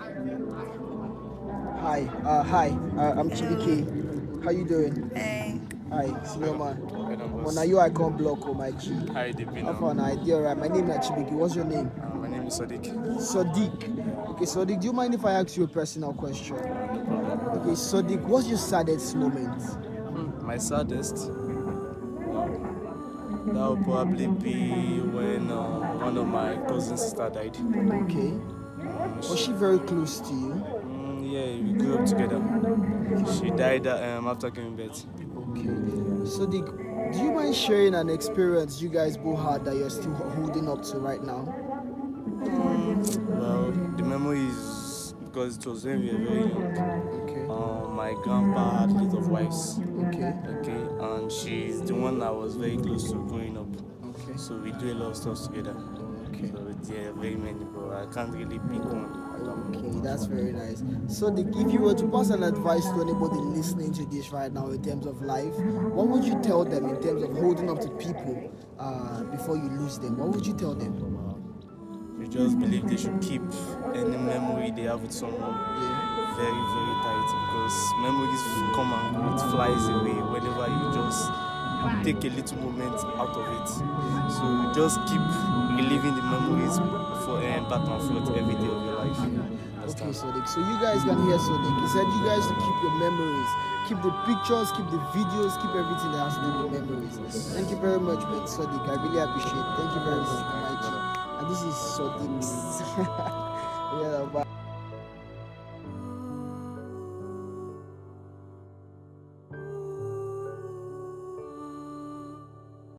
Hi, I'm Chibiki. How you doing? Hey, Hi, senior man. Well, now boss. you I can't block oh my G. Hi, Debbie How now. far now? Idea right? My name is Chibiki. What's your name? My name is Sadiq. Sadiq. Okay, Sadiq, do you mind if I ask you a personal question? No problem. Okay, Sadiq, what's your saddest moment? My saddest, that would probably be when one of my cousin sister died. Okay. Was she very close to you? Yeah, we grew up together. She died after giving birth. Okay. Sadiq, do you mind sharing an experience you guys both had that you're still holding up to right now? Well, the memory is because it was when we were very young. Okay. My grandpa had a lot of wives. Okay. Okay, and she's the one I was very close to growing up. Okay. So we do a lot of stuff together. Okay. So there are very many, but I can't really pick one. Okay, that's very nice. So, if you were to pass an advice to anybody listening to this right now in terms of life, what would you tell them in terms of holding up to people before you lose them? What would you tell them? You just believe they should keep any memory they have with someone very, very tight because memories come and go, it flies away whenever you just take a little moment out of it. So you just keep reliving the memories for back and forth every day of your life. Okay, Understand? Sodiq. So you guys can hear Sodiq. He said you guys to keep your memories, keep the pictures, keep the videos, keep everything that has to do with memories. Thank you very much, man, Sodiq. I really appreciate it. Thank you very much, Maichi. And this is Sodiq's. Yeah, bye.